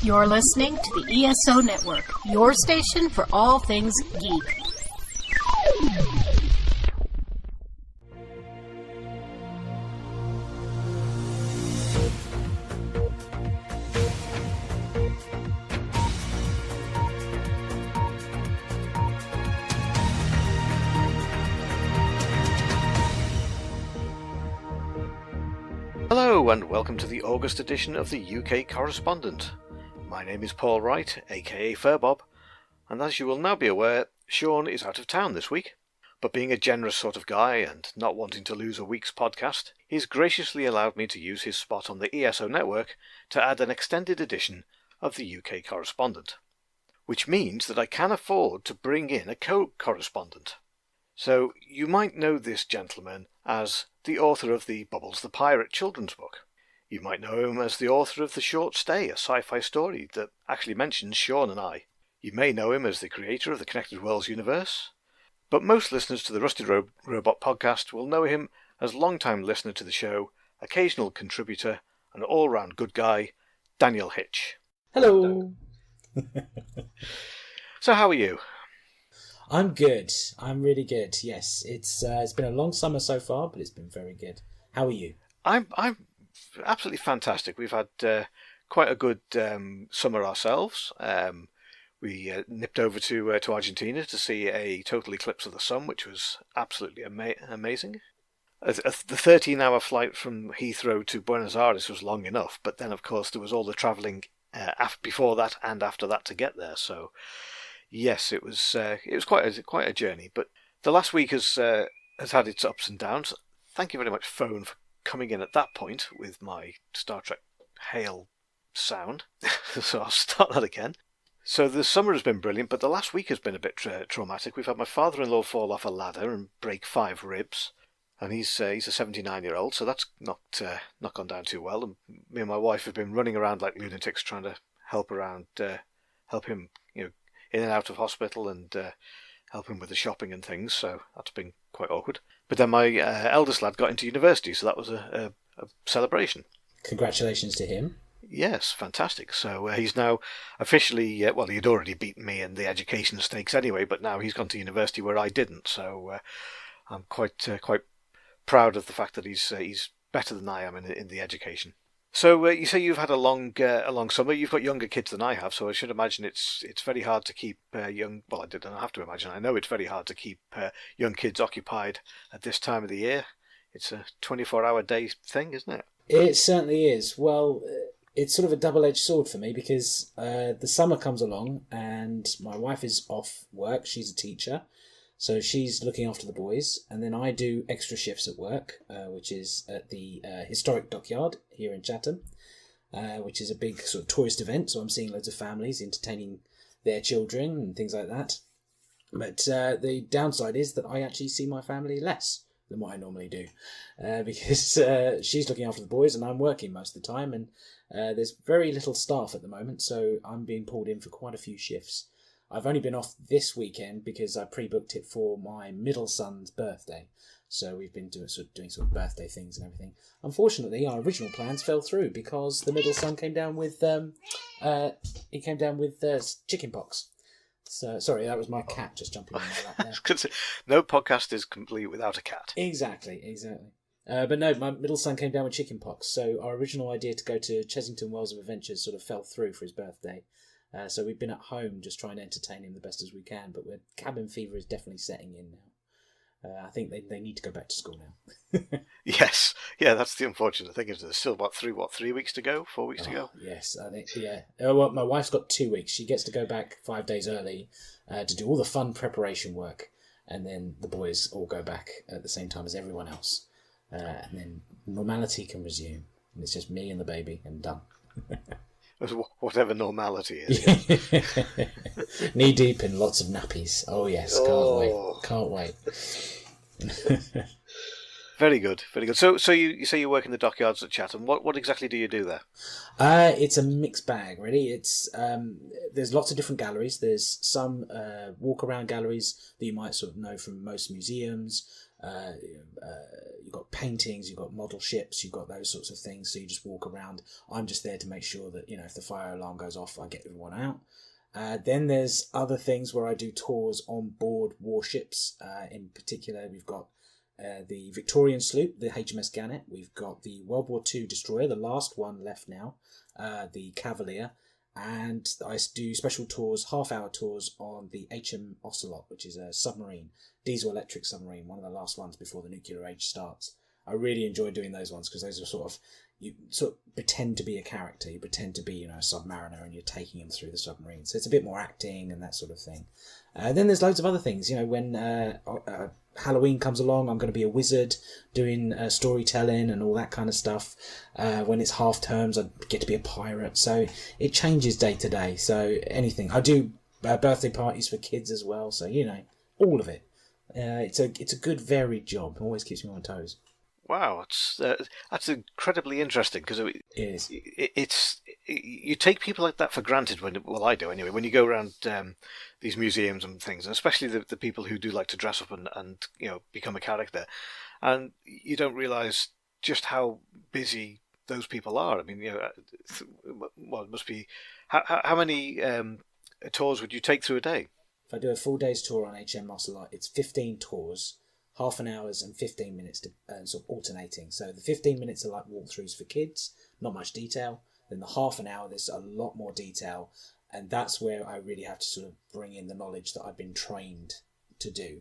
You're listening to the ESO Network, your station for all things geek. Hello and welcome to the August edition of the UK Correspondent. My name is Paul Wright, aka Furbob, and as you will now be aware, Sean is out of town this week. But being a generous sort of guy and not wanting to lose a week's podcast, he's graciously allowed me to use his spot on the ESO network to add an extended edition of the UK Correspondent. Which means that I can afford to bring in a co-correspondent. So you might know this gentleman as the author of the Bubbles the Pirate children's book. You might know him as the author of The Short Stay, a sci-fi story that actually mentions Sean and I. You may know him as the creator of the Connected Worlds universe. But most listeners to the Rusted Robot podcast will know him as long-time listener to the show, occasional contributor, and all-round good guy, Daniel Hitch. Hello. So how are you? I'm good. I'm really good. Yes, it's been a long summer so far, but it's been very good. How are you? I'm absolutely fantastic. We've had quite a good summer ourselves. We nipped over to Argentina to see a total eclipse of the sun, which was absolutely amazing. The 13-hour flight from Heathrow to Buenos Aires was long enough, but then of course there was all the travelling before that and after that to get there. So yes, it was quite a journey. But the last week has had its ups and downs. Thank you very much, phone, for coming in at that point with my Star Trek hail sound. So I'll start that again. So the summer has been brilliant, but the last week has been a bit traumatic. We've had my father-in-law fall off a ladder and break 5 ribs, and he's a 79-year-old, so that's not gone down too well. And me and my wife have been running around like lunatics trying to help him, in and out of hospital and help him with the shopping and things. So that's been quite awkward. But then my eldest lad got into university, so that was a celebration. Congratulations to him. Yes, fantastic. So he's now officially, he'd already beaten me in the education stakes anyway, but now he's gone to university where I didn't. So I'm quite proud of the fact that he's better than I am in the education. So you say you've had a long summer. You've got younger kids than I have, so I should imagine it's very hard to keep young. Well, I don't have to imagine. I know it's very hard to keep young kids occupied at this time of the year. It's a 24-hour day thing, isn't it? It certainly is. Well, it's sort of a double-edged sword for me because the summer comes along and my wife is off work. She's a teacher, so she's looking after the boys, and then I do extra shifts at work, which is at the historic dockyard here in Chatham, which is a big sort of tourist event. So I'm seeing loads of families entertaining their children and things like that. But the downside is that I actually see my family less than what I normally do, because she's looking after the boys and I'm working most of the time, and there's very little staff at the moment, so I'm being pulled in for quite a few shifts. I've only been off this weekend because I pre-booked it for my middle son's birthday. So we've been doing sort of birthday things and everything. Unfortunately, our original plans fell through because the middle son came down with chicken pox. So sorry, that was my cat just jumping on my lap there. No podcast is complete without a cat. Exactly. But no, my middle son came down with chicken pox. So our original idea to go to Chessington Wells of Adventures sort of fell through for his birthday. So we've been at home just trying to entertain him the best as we can, but cabin fever is definitely setting in now. I think they need to go back to school now. Yes, yeah, that's the unfortunate thing. Is there's still about 3 weeks to go, 4 weeks to go? Yes, I think, yeah. Well, my wife's got 2 weeks. She gets to go back 5 days early to do all the fun preparation work, and then the boys all go back at the same time as everyone else. And then normality can resume. And it's just me and the baby, and done. Whatever normality is. Knee deep in lots of nappies. Oh yes, can't wait. Very good. So you say you work in the dockyards at Chatham. What exactly do you do there? It's a mixed bag, really. It's there's lots of different galleries. There's some walk around galleries that you might sort of know from most museums. You've got paintings, you've got model ships, you've got those sorts of things. So you just walk around. I'm just there to make sure that, if the fire alarm goes off, I get everyone out. Then there's other things where I do tours on board warships. In particular, we've got the Victorian sloop, the HMS Gannet. We've got the World War II destroyer, the last one left now, the Cavalier. And I do special tours, half-hour tours on the HM Ocelot, which is a submarine, diesel-electric submarine, one of the last ones before the nuclear age starts. I really enjoy doing those ones because those are you sort of pretend to be a character, you pretend to be, a submariner, and you're taking them through the submarine. So it's a bit more acting and that sort of thing. Then there's loads of other things. When Halloween comes along, I'm going to be a wizard doing storytelling and all that kind of stuff. When it's half terms, I get to be a pirate. So it changes day to day. So anything. I do birthday parties for kids as well. So, all of it. It's a good varied job. It always keeps me on my toes. Wow, that's incredibly interesting because It is. It's you take people like that for granted I do anyway. When you go around these museums and things, and especially the people who do like to dress up and become a character, and you don't realise just how busy those people are. I mean, it must be how many tours would you take through a day? If I do a full day's tour on HM Ocelot, it's 15 tours. Half an hour and 15 minutes to sort of alternating. So the 15 minutes are like walkthroughs for kids, not much detail. Then the half an hour, there's a lot more detail. And that's where I really have to sort of bring in the knowledge that I've been trained to do.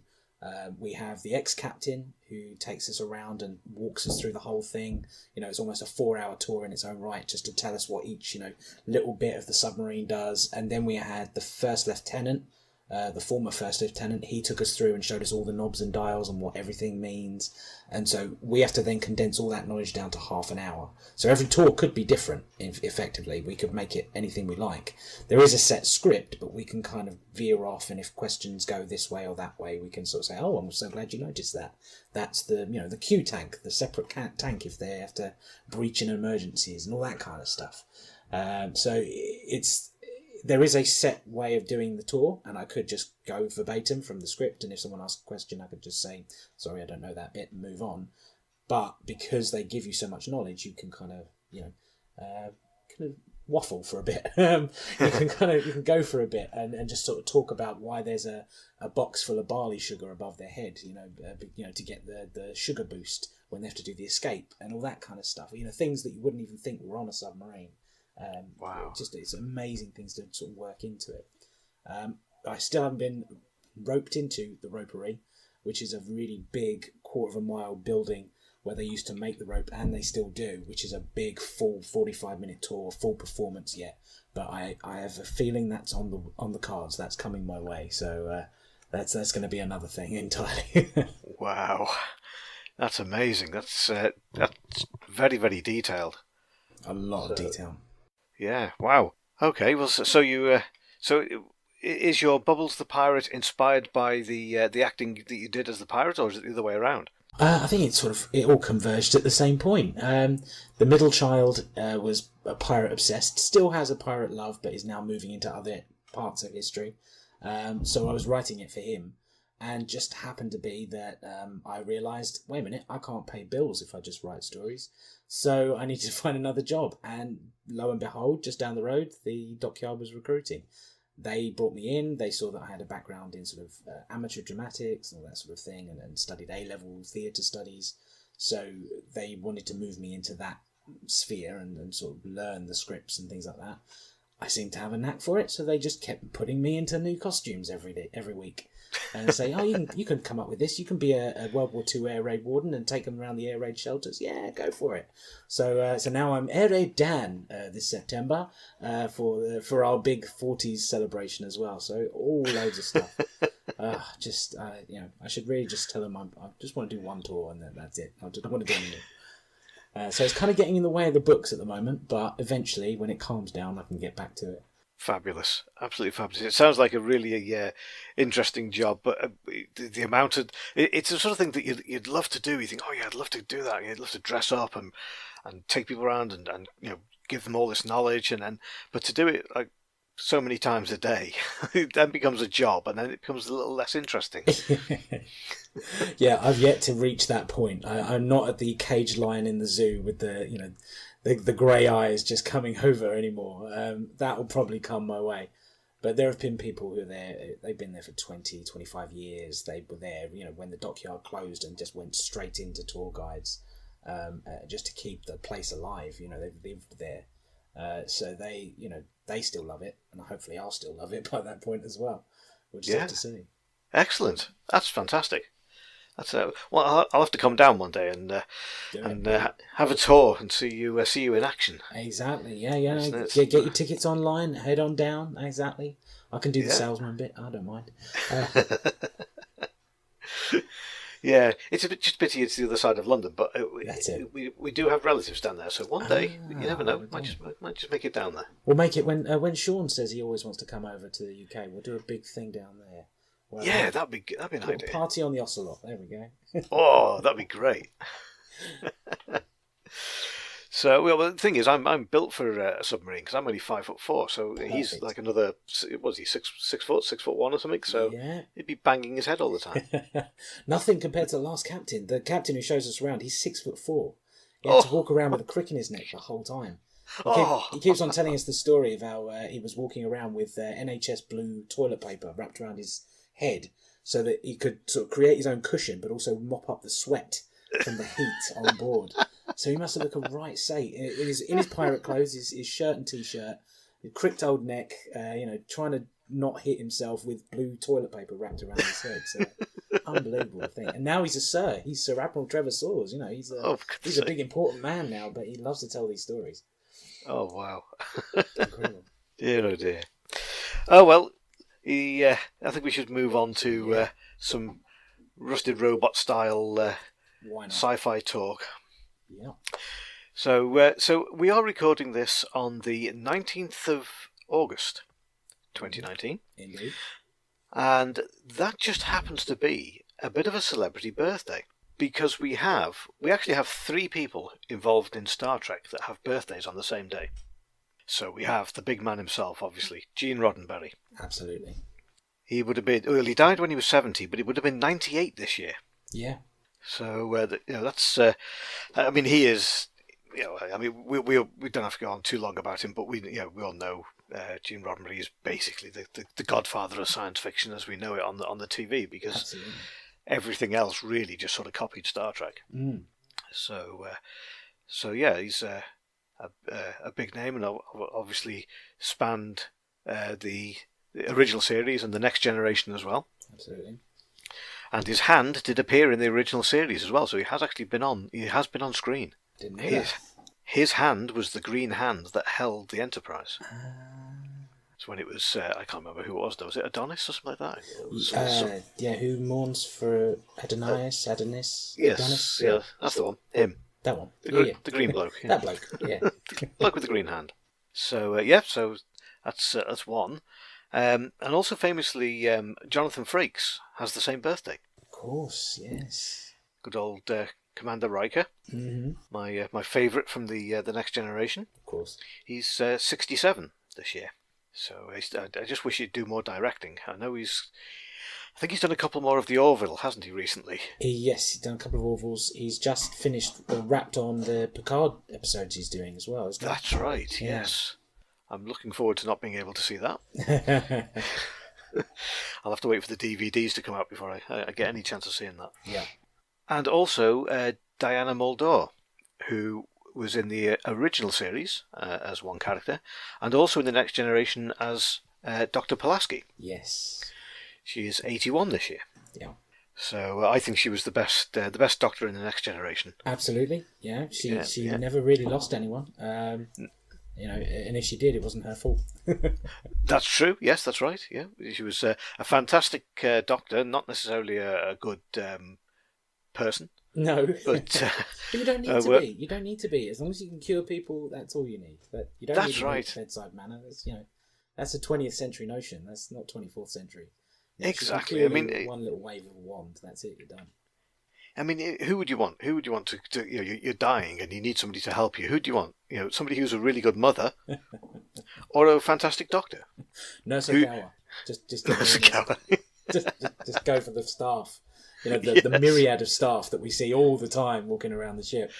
We have the ex-captain who takes us around and walks us through the whole thing. It's almost a 4-hour tour in its own right just to tell us what each, little bit of the submarine does. And then we had the first lieutenant, the former first lieutenant. He took us through and showed us all the knobs and dials and what everything means. And so we have to then condense all that knowledge down to half an hour. So every tour could be different, effectively. We could make it anything we like. There is a set script, but we can kind of veer off, and if questions go this way or that way, we can sort of say, oh, I'm so glad you noticed that. That's the Q tank, the separate tank if they have to breach in emergencies and all that kind of stuff. So there is a set way of doing the tour, and I could just go verbatim from the script, and if someone asks a question, I could just say, sorry, I don't know that bit, and move on. But because they give you so much knowledge, you can kind of waffle for a bit. You can go for a bit and just sort of talk about why there's a box full of barley sugar above their head, to get the sugar boost when they have to do the escape and all that kind of stuff. Things that you wouldn't even think were on a submarine. Wow. It's amazing things to sort of work into it. I still haven't been roped into the ropery, which is a really big 1/4-mile building where they used to make the rope, and they still do, which is a big full 45-minute tour, full performance yet. But I have a feeling that's on the cards. That's coming my way. So that's going to be another thing entirely. Wow, that's amazing. That's very, very detailed. A lot of detail. Yeah. Wow. Okay. Well, so is your Bubbles the Pirate inspired by the acting that you did as the pirate, or is it the other way around? I think it all converged at the same point. The middle child was a pirate obsessed, still has a pirate love, but is now moving into other parts of history. So I was writing it for him, and just happened to be that I realised, wait a minute, I can't pay bills if I just write stories. So I needed to find another job, and lo and behold, just down the road, the dockyard was recruiting. They brought me in. They saw that I had a background in sort of amateur dramatics and all that sort of thing, and studied A-level theatre studies. So they wanted to move me into that sphere and sort of learn the scripts and things like that. I seemed to have a knack for it, so they just kept putting me into new costumes every week. And say, oh, you can come up with this. You can be a World War II air raid warden and take them around the air raid shelters. Yeah, go for it. So now I'm Air Raid Dan this September for our big 40s celebration as well. So all loads of stuff. I should really just tell them I just want to do one tour and then that's it. I don't want to do anything. So it's kind of getting in the way of the books at the moment, but eventually, when it calms down, I can get back to it. Fabulous, absolutely fabulous. It sounds like a really interesting job, but the amount of it's the sort of thing that you'd love to do. You think, oh yeah, I'd love to do that. I'd love to dress up and take people around and give them all this knowledge, but to do it like so many times a day, it then becomes a job, and then it becomes a little less interesting. Yeah, I've yet to reach that point. I'm not at the cage lion in the zoo with the grey eyes just coming over anymore. That will probably come my way. But there have been people who are there, they've been there for 20, 25 years. They were there, when the dockyard closed and just went straight into tour guides just to keep the place alive. They've lived there. So they still love it, and hopefully I'll still love it by that point as well. We'll just have to see. Excellent. That's fantastic. Well, I'll have to come down one day and have a tour and see you in action. Exactly. Yeah. Get your tickets online. Head on down. Exactly. I can do the salesman bit. I don't mind. Yeah, it's just a pity it's the other side of London, but That's it. we do have relatives down there, so one day you never know. Might just make it down there. We'll make it when Sean says he always wants to come over to the UK. We'll do a big thing down there. That'd be an idea. Party on the Ocelot. There we go. Oh, that'd be great. So, well, the thing is, I'm built for a submarine because I'm only 5'4", so he's like another. Was he 6 foot, 6'1" or something? So he'd be banging his head all the time. Nothing compared to the last captain. The captain who shows us around, he's 6'4". He had to walk around with a crick in his neck the whole time. He keeps on telling us the story of how he was walking around with NHS blue toilet paper wrapped around his head so that he could sort of create his own cushion but also mop up the sweat from the heat on board. So he must have looked a right sight. In his pirate clothes, his shirt and t-shirt, his cricked old neck, trying to not hit himself with blue toilet paper wrapped around his head. So unbelievable thing. And now he's a sir. He's Sir Admiral Trevor Sawers. He's a big important man now, but he loves to tell these stories. Oh wow! Incredible. Dear oh dear. Oh well. I think we should move on to some rusted robot style sci-fi talk. Yeah. So we are recording this on the 19th of August, 2019. Indeed. And that just happens to be a bit of a celebrity birthday because we actually have 3 people involved in Star Trek that have birthdays on the same day. So we have the big man himself, obviously, Gene Roddenberry. Absolutely. He would have been. Well, he died when he was 70, but he would have been 98 this year. Yeah. So that's. I mean, he is. We don't have to go on too long about him, but we all know Gene Roddenberry is basically the godfather of science fiction as we know it on the TV because Absolutely. Everything else really just sort of copied Star Trek. Mm. So he's a big name and obviously spanned the original series and the Next Generation as well. Absolutely. And his hand did appear in the original series as well, so he has been on screen. Didn't know that. His hand was the green hand that held the Enterprise. So when it was, I can't remember who it was though. Was it Adonis or something like that? Who mourns for Adonis? Yes, Adonis? yeah, that's the one. Him. That one. The green bloke. Yeah. That bloke, yeah. The bloke with the green hand. So, so that's one. And also famously, Jonathan Frakes has the same birthday. Of course, yes. Good old Commander Riker. Mm-hmm. My favourite from the Next Generation. Of course. He's 67 this year. So I just wish he'd do more directing. I think he's done a couple more of the Orville, hasn't he, recently? Yes, he's done a couple of Orville's. He's just finished or wrapped on the Picard episodes he's doing as well, isn't he? That's right, Yeah. yes. I'm looking forward to not being able to see that. I'll have to wait for the DVDs to come out before I get any chance of seeing that. Yeah. And also Diana Muldaur, who was in the original series as one character, and also in the Next Generation as Dr. Pulaski. Yes. She is 81 this year. Yeah. So I think she was the best Doctor in the Next Generation. Absolutely. Yeah. She never really lost anyone. And if she did, it wasn't her fault. That's true. Yes, that's right. Yeah, she was a fantastic Doctor, not necessarily a good person. No, but you don't need to be. You don't need to be. As long as you can cure people, that's all you need. But you don't that's need right. bedside manner. That's a 20th century notion. That's not 24th century. Exactly. I mean, one little wave of a wand. That's it. You're done. I mean, who would you want? Who would you want to you're dying and you need somebody to help you. Who do you want? Somebody who's a really good mother, or a fantastic doctor. Nurse Ogawa. Just go for the staff. The myriad of staff that we see all the time walking around the ship.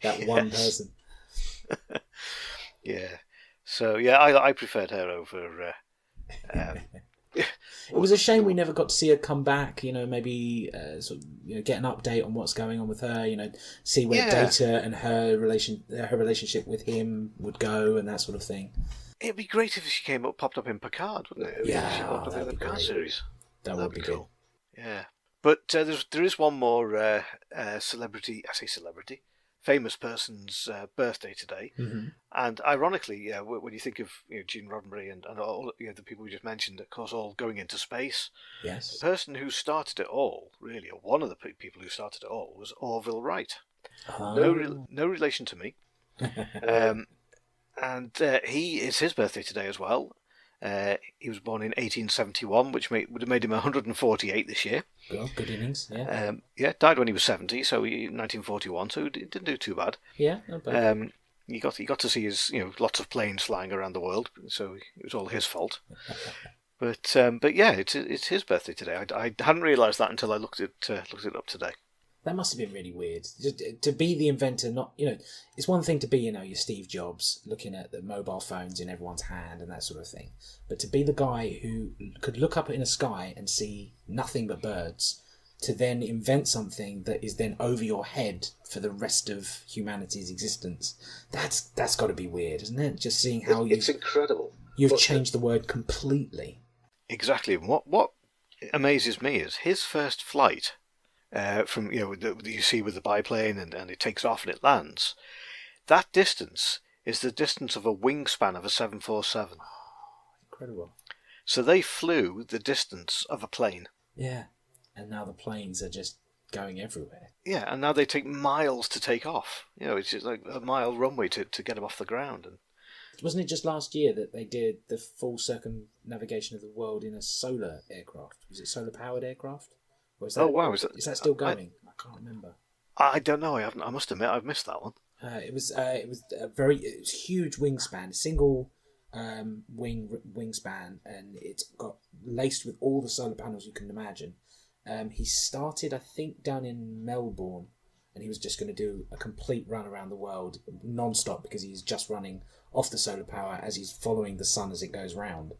That one person. Yeah. So I preferred her over. It was a shame we never got to see her come back. Maybe get an update on what's going on with her. See where Data and her relationship with him would go and that sort of thing. It'd be great if she popped up in Picard, wouldn't it? Yeah, she popped up in the Picard series. That'd be cool. Yeah, but there is one more celebrity. I say celebrity. Famous person's birthday today, and ironically, when you think of Gene Roddenberry and all the people we just mentioned, of course, all going into space. Yes, the person who started it all, really, or one of the people who started it all, was Orville Wright. Oh. No relation to me, and it's his birthday today as well. He was born in 1871, which would have made him 148 this year. Well, good innings, yeah. Died when he was 70, so 1941, so he didn't do too bad. Yeah, not bad. He got to see his lots of planes flying around the world, so it was all his fault. But yeah, it's his birthday today. I hadn't realised that until I looked it up today. That must have been really weird. To be the inventor, it's one thing to be, your Steve Jobs looking at the mobile phones in everyone's hand and that sort of thing. But to be the guy who could look up in the sky and see nothing but birds, to then invent something that is then over your head for the rest of humanity's existence, that's got to be weird, isn't it? Just seeing how it's incredible. You've changed the word completely. Exactly. What amazes me is his first flight. From you see with the biplane and it takes off and it lands, that distance is the distance of a wingspan of a 747. Oh, incredible. So they flew the distance of a plane. Yeah, and now the planes are just going everywhere. Yeah, and now they take miles to take off. It's just like a mile runway to get them off the ground. And wasn't it just last year that they did the full circumnavigation of the world in a solar aircraft? Was it solar powered aircraft? Is that still going? I can't remember. I don't know. I must admit I've missed that one. It was a huge wingspan, single wingspan, and it's got laced with all the solar panels you can imagine. He started, I think, down in Melbourne, and he was just going to do a complete run around the world non-stop because he's just running off the solar power as he's following the sun as it goes round.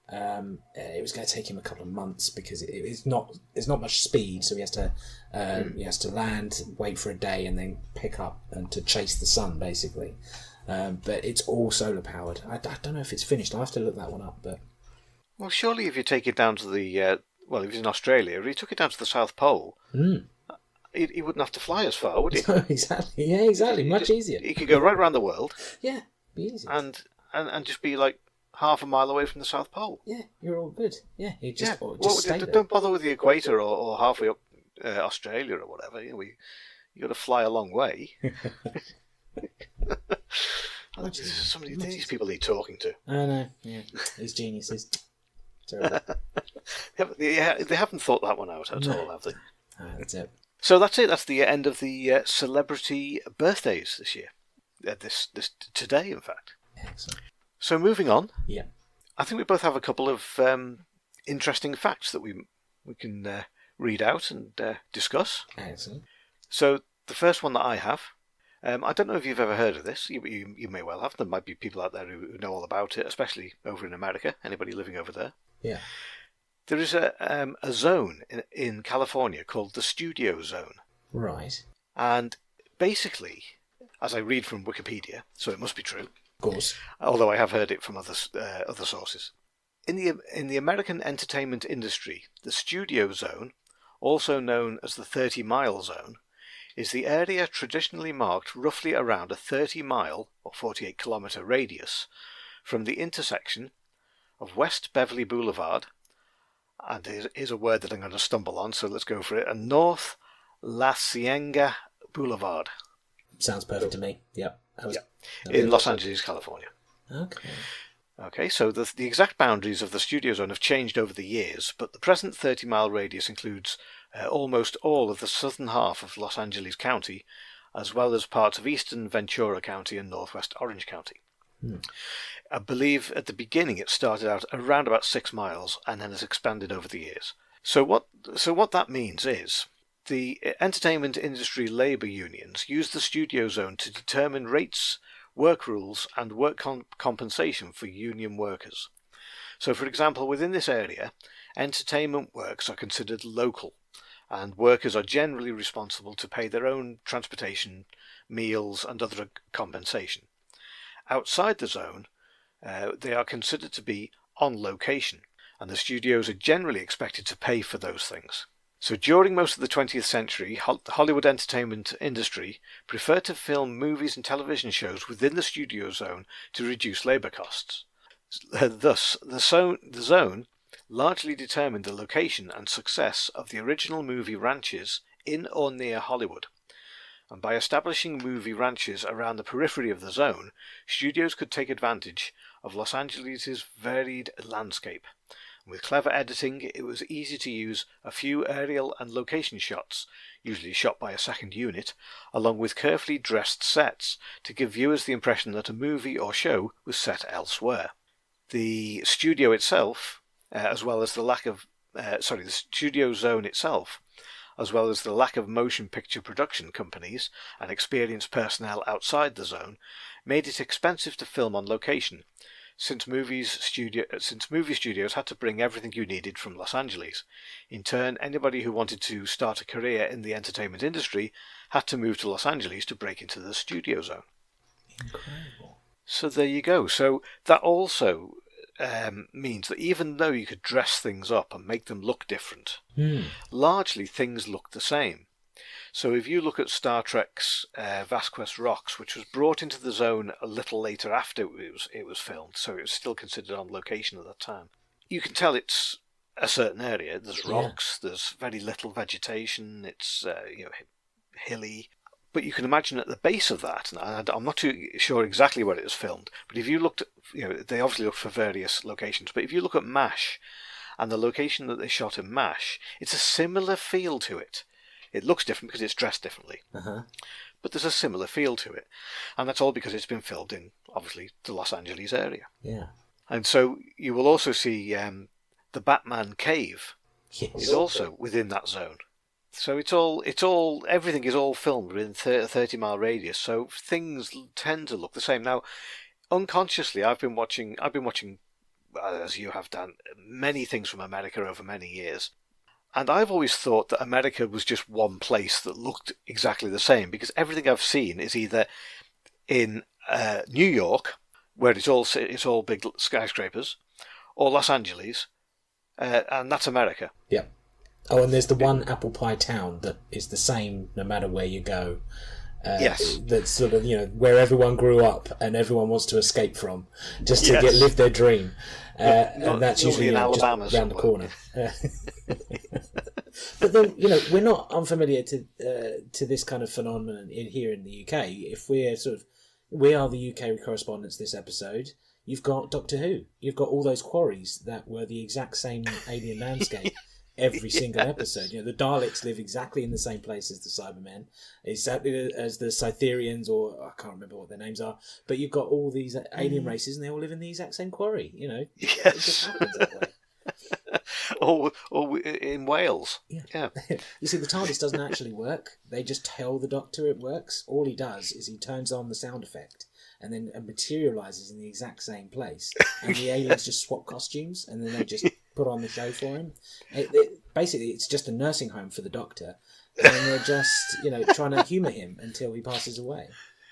It was going to take him a couple of months because there's not much speed, so he has to land, wait for a day, and then pick up and to chase the sun basically. But it's all solar powered. I don't know if it's finished. I'll have to look that one up. But surely if you take it down to the if he's in Australia, if he took it down to the South Pole, he wouldn't have to fly as far, would he? No, exactly. Yeah, exactly. Much easier. He could go right around the world. Yeah, be easy. And just be like half a mile away from the South Pole. Yeah, you're all good. Yeah, you just stay there. Don't bother with the equator or halfway up Australia or whatever. You got to fly a long way. These people need talking to. I know. Yeah, these geniuses. Terrible. They haven't thought that one out at all, have they? That's it. So that's it. That's the end of the celebrity birthdays this year. This today, in fact. Excellent. So moving on. Yeah. I think we both have a couple of interesting facts that we can read out and discuss. Excellent. So the first one that I have, I don't know if you've ever heard of this. You may well have. There might be people out there who know all about it, especially over in America. Anybody living over there? Yeah. There is a zone in California called the Studio Zone. Right. And basically, as I read from Wikipedia, so it must be true. Of course. Although I have heard it from other sources. In the American entertainment industry, the Studio Zone, also known as the 30-mile zone, is the area traditionally marked roughly around a 30-mile or 48-kilometre radius from the intersection of West Beverly Boulevard, and here's a word that I'm going to stumble on, so let's go for it, and North La Cienega Boulevard. Sounds perfect to me. Yep. In Los Angeles, California. Okay, so the exact boundaries of the Studio Zone have changed over the years, but the present 30-mile radius includes almost all of the southern half of Los Angeles County, as well as parts of eastern Ventura County and northwest Orange County. I believe at the beginning it started out around about 6 miles and then has expanded over the years. So what that means is the entertainment industry labour unions use the studio zone to determine rates, work rules and work compensation for union workers. So for example, within this area, entertainment works are considered local and workers are generally responsible to pay their own transportation, meals and other compensation. Outside the zone, they are considered to be on location, and the studios are generally expected to pay for those things. So during most of the 20th century, the Hollywood entertainment industry preferred to film movies and television shows within the studio zone to reduce labour costs. Thus, the zone largely determined the location and success of the original movie ranches in or near Hollywood. And by establishing movie ranches around the periphery of the zone, studios could take advantage of Los Angeles' varied landscape. With clever editing, it was easy to use a few aerial and location shots, usually shot by a second unit, along with carefully dressed sets to give viewers the impression that a movie or show was set elsewhere. The studio itself, as well as the the studio zone itself, as well as the lack of motion picture production companies and experienced personnel outside the zone, made it expensive to film on location, since movie studios had to bring everything you needed from Los Angeles. In turn, anybody who wanted to start a career in the entertainment industry had to move to Los Angeles to break into the studio zone. Incredible. So there you go. So that also means that even though you could dress things up and make them look different, largely things look the same. So if you look at Star Trek's Vasquez Rocks, which was brought into the zone a little later after it was filmed, so it was still considered on location at that time, you can tell it's a certain area. There's rocks, there's very little vegetation, it's hilly. But you can imagine at the base of that, and I'm not too sure exactly where it was filmed, but if you looked at, they obviously looked for various locations, but if you look at MASH and the location that they shot in MASH, it's a similar feel to it. It looks different because it's dressed differently, but there's a similar feel to it. And that's all because it's been filmed in, obviously, the Los Angeles area. Yeah. And so you will also see the Batman cave is also within that zone. So everything is all filmed within a 30-mile radius. So things tend to look the same. Now, unconsciously, I've been watching, as you have done, many things from America over many years. And I've always thought that America was just one place that looked exactly the same, because everything I've seen is either in New York, where it's all big skyscrapers, or Los Angeles, and that's America. Yeah. Oh, and there's the one apple pie town that is the same no matter where you go. Yes. That's sort of, where everyone grew up and everyone wants to escape from, just to live their dream. And that's usually in Alabama just around the corner. But then, we're not unfamiliar to this kind of phenomenon here in the UK. If we are the UK correspondents this episode, you've got Doctor Who. You've got all those quarries that were the exact same alien landscape. Every single episode. The Daleks live exactly in the same place as the Cybermen, exactly as the Cytherians, or I can't remember what their names are, but you've got all these alien races and they all live in the exact same quarry, Yes. It just happens that way. or in Wales. Yeah. You see, the TARDIS doesn't actually work. They just tell the Doctor it works. All he does is he turns on the sound effect and then materialises in the exact same place. And the aliens just swap costumes and then they just put on the show for him. Basically, it's just a nursing home for the Doctor. And they're just, trying to humour him until he passes away.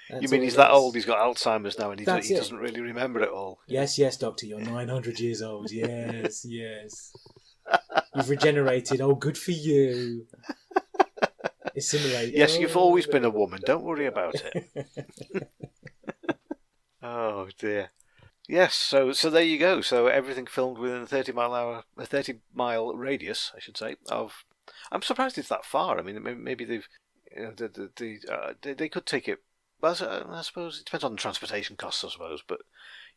That's you mean he's that old, he's got Alzheimer's now and he doesn't really remember it all? Yes, Doctor, you're 900 years old. Yes. You've regenerated. Oh, good for you. Assimilate. Yes, you've always been a woman. Don't worry about it. Oh, dear. Yes, so there you go. So everything filmed within a 30-mile radius, I should say. I'm surprised it's that far. I mean, maybe they've, they could take it. Well, I suppose it depends on the transportation costs, I suppose. But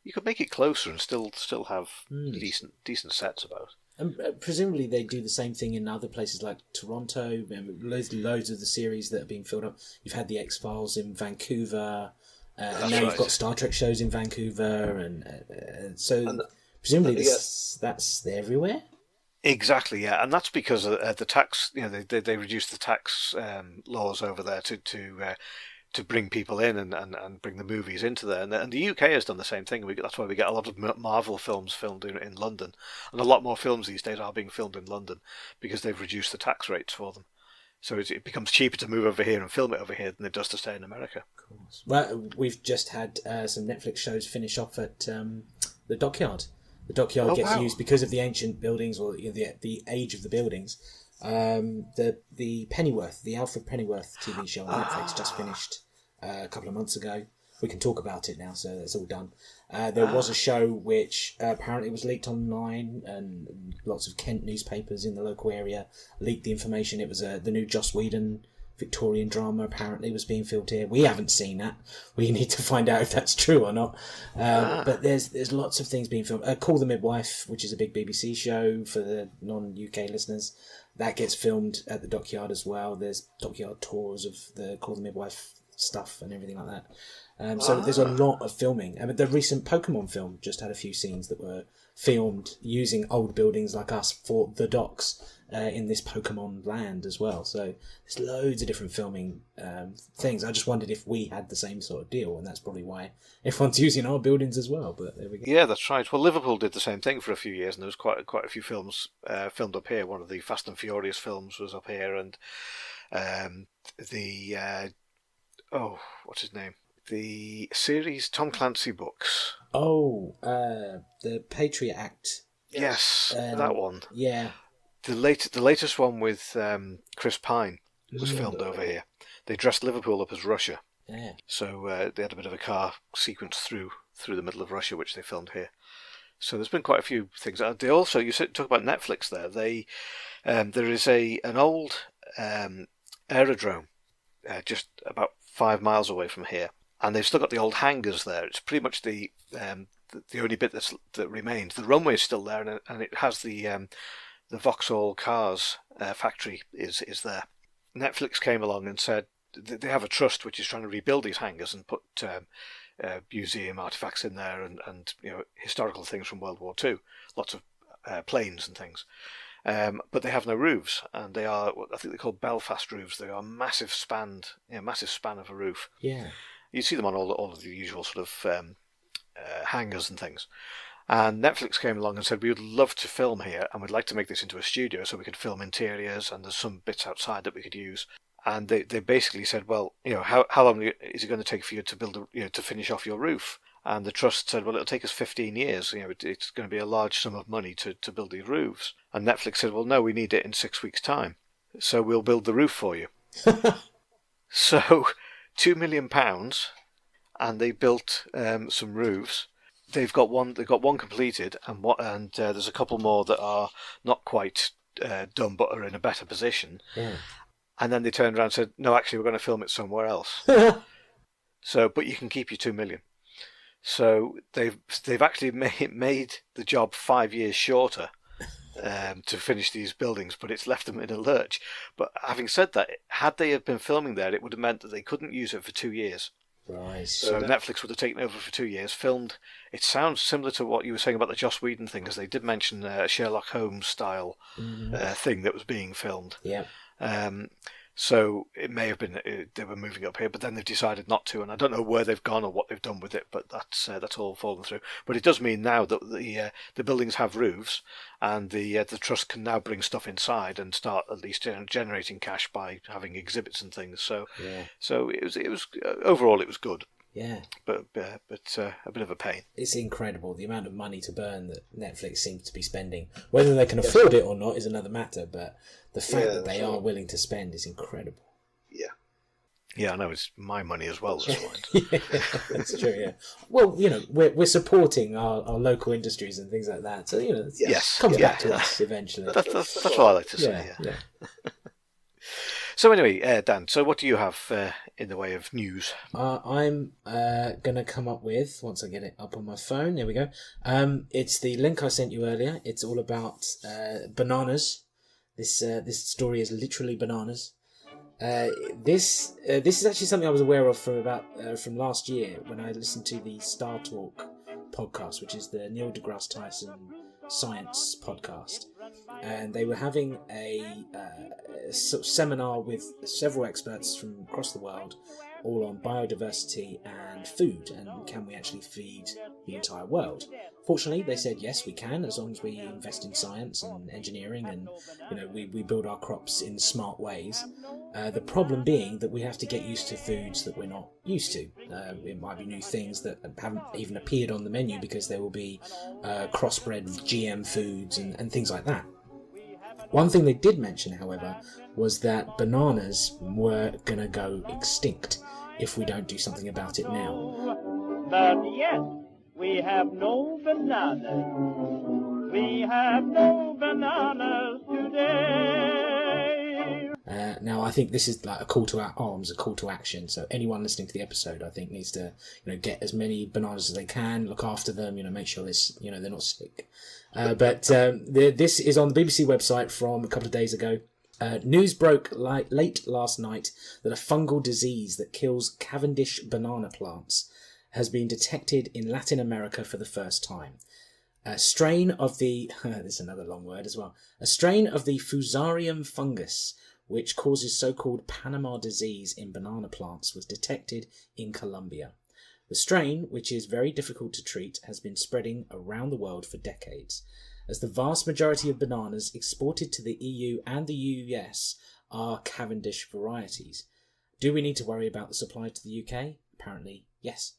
you could make it closer and still have decent sets about. And presumably they do the same thing in other places like Toronto. Loads of the series that are being filled up. You've had the X-Files in Vancouver. and now you've got Star Trek shows in Vancouver, and so presumably that's everywhere. Exactly, yeah, and that's because the tax. They reduced the tax laws over there to bring people in and bring the movies into there. And the UK has done the same thing. That's why we get a lot of Marvel films filmed in London. And a lot more films these days are being filmed in London because they've reduced the tax rates for them. So it becomes cheaper to move over here and film it over here than it does to stay in America. Of course. Well, we've just had some Netflix shows finish off at the dockyard. The dockyard gets used because of the ancient buildings or the age of the buildings. The Pennyworth, the Alfred Pennyworth TV show on Netflix just finished a couple of months ago. We can talk about it now, so it's all done. There was a show which apparently was leaked online, and lots of Kent newspapers in the local area leaked the information. It was the new Joss Whedon Victorian drama apparently was being filmed here. We haven't seen that. We need to find out if that's true or not. But there's lots of things being filmed. Call the Midwife, which is a big BBC show for the non-UK listeners, that gets filmed at the dockyard as well. There's dockyard tours of the Call the Midwife stuff and everything like that. So there's a lot of filming. I mean, the recent Pokemon film just had a few scenes that were filmed using old buildings like us for the docks in this Pokemon land as well. So there's loads of different filming things. I just wondered if we had the same sort of deal, and that's probably why everyone's using our buildings as well. But there we go. Yeah, that's right. Well, Liverpool did the same thing for a few years, and there was quite a few films filmed up here. One of the Fast and Furious films was up here, and what's his name? The series Tom Clancy books. Oh, the Patriot Act. Yes, that one. Yeah. The latest one with Chris Pine was filmed over here. They dressed Liverpool up as Russia. Yeah. So they had a bit of a car sequence through the middle of Russia, which they filmed here. So there's been quite a few things. They also, you talk about Netflix there. There is an old aerodrome just about 5 miles away from here, and they've still got the old hangars there. It's pretty much the only bit that remains. The runway is still there, and it has the Vauxhall Cars factory is there. Netflix came along and said they have a trust which is trying to rebuild these hangars and put museum artifacts in there and historical things from World War II, lots of planes and things. But they have no roofs, and they are what I think they're called Belfast roofs. They are massive span of a roof. Yeah, you see them on all of the usual sort of hangars and things. And Netflix came along and said, we would love to film here, and we'd like to make this into a studio so we could film interiors, and there's some bits outside that we could use. And they basically said, well, how long is it going to take for you to build to finish off your roof? And the trust said, well, it'll take us 15 years. It's going to be a large sum of money to build these roofs. And Netflix said, well, no, we need it in 6 weeks' time, so we'll build the roof for you. So, £2 million, and they built some roofs. They've got one completed, and there's a couple more that are not quite done, but are in a better position. Yeah. And then they turned around and said, no, actually, we're going to film it somewhere else. So, but you can keep your $2 million. So they've actually made the job 5 years shorter to finish these buildings, but it's left them in a lurch. But having said that, had they have been filming there, it would have meant that they couldn't use it for 2 years. Right. So Netflix would have taken over for 2 years, filmed. It sounds similar to what you were saying about the Joss Whedon thing, because they did mention a Sherlock Holmes style thing that was being filmed. Yeah. So it may have been they were moving up here, but then they've decided not to, and I don't know where they've gone or what they've done with it. But that's all fallen through. But it does mean now that the buildings have roofs, and the trust can now bring stuff inside and start at least generating cash by having exhibits and things. So it was overall it was good. Yeah, but a bit of a pain. It's incredible the amount of money to burn that Netflix seems to be spending. Whether they can afford it or not is another matter, but the fact that they are willing to spend is incredible. Yeah, I know, it's my money as well. That's yeah, that's true. Yeah. Well, we're supporting our local industries and things like that. So it comes back to us eventually. That's what I like to say. Yeah. So anyway, Dan, so what do you have in the way of news? I'm going to come up with, once I get it up on my phone, there we go. It's the link I sent you earlier. It's all about bananas. This story is literally bananas. This is actually something I was aware of from last year when I listened to the Star Talk podcast, which is the Neil deGrasse Tyson science podcast, and they were having a sort of seminar with several experts from across the world, all on biodiversity and food, and can we actually feed the entire world. Fortunately, they said yes, we can, as long as we invest in science and engineering, and we build our crops in smart ways. The problem being that we have to get used to foods that we're not used to. It might be new things that haven't even appeared on the menu because there will be crossbred GM foods and things like that. One thing they did mention, however, was that bananas were going to go extinct if we don't do something about it now. But yes, we have no bananas. We have no bananas today. Now, I think this is like a call to arms, a call to action. So anyone listening to the episode, I think, needs to get as many bananas as they can, look after them, make sure they're not sick. But this is on the BBC website from a couple of days ago. News broke late last night that a fungal disease that kills Cavendish banana plants has been detected in Latin America for the first time. A strain of the this is another long word as well. A strain of the Fusarium fungus, which causes so-called Panama disease in banana plants, was detected in Colombia. The strain, which is very difficult to treat, has been spreading around the world for decades, as the vast majority of bananas exported to the EU and the US are Cavendish varieties. Do we need to worry about the supply to the UK? Apparently, yes.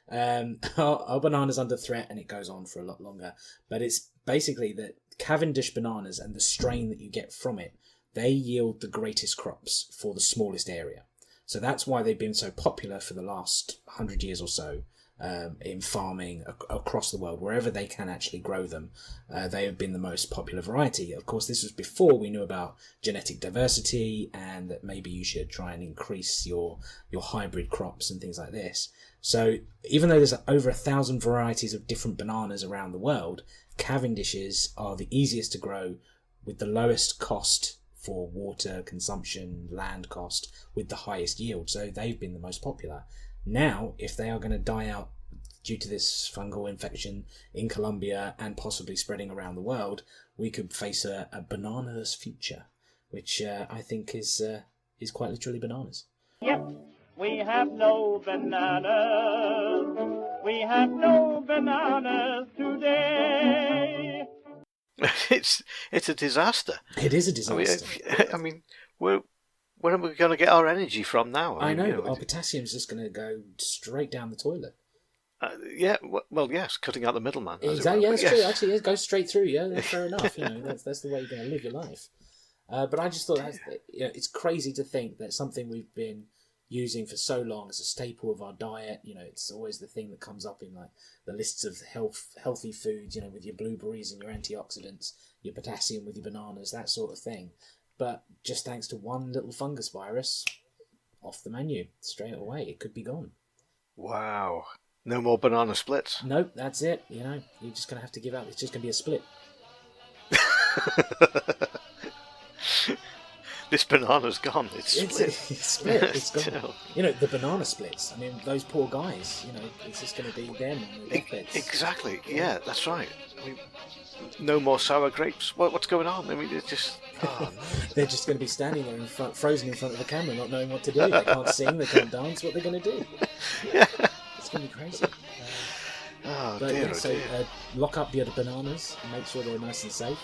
Are bananas under threat? And it goes on for a lot longer. But it's basically that Cavendish bananas and the strain that you get from it, they yield the greatest crops for the smallest area. So that's why they've been so popular for the last 100 years or so in farming across the world. Wherever they can actually grow them, they have been the most popular variety. Of course, this was before we knew about genetic diversity and that maybe you should try and increase your hybrid crops and things like this. So even though there's over 1,000 varieties of different bananas around the world, Cavendishes are the easiest to grow with the lowest cost for water consumption, land cost, with the highest yield. So they've been the most popular. Now, if they are going to die out due to this fungal infection in Colombia and possibly spreading around the world, we could face a bananaless future, which I think is quite literally bananas. Yep, we have no bananas. We have no bananas today. It's a disaster. It is a disaster. I mean, where are we going to get our energy from now? I know. Our potassium's just going to go straight down the toilet. Yes, cutting out the middleman. Exactly. Yeah, that's true. Actually, it goes straight through. Yeah, that's fair enough. That's the way you're going to live your life. But I just thought it's crazy to think that something we've been using for so long as a staple of our diet, it's always the thing that comes up in like the lists of healthy foods, with your blueberries and your antioxidants, your potassium with your bananas, that sort of thing. But just thanks to one little fungus virus, off the menu straight away, it could be gone. Wow. No more banana splits. Nope, that's it. You're just going to have to give up. It's just going to be a split. This banana's gone. It's split. It's split. It's gone. The banana splits. I mean, those poor guys. It's just going to be them on the deathbeds. Exactly. Yeah, that's right. I mean, no more sour grapes. What's going on? I mean, it's just. Oh. They're just going to be standing there frozen in front of the camera, not knowing what to do. They can't sing. They can't dance. What are they going to do? Yeah. It's going to be crazy. Dear. Lock up your bananas and make sure they're nice and safe.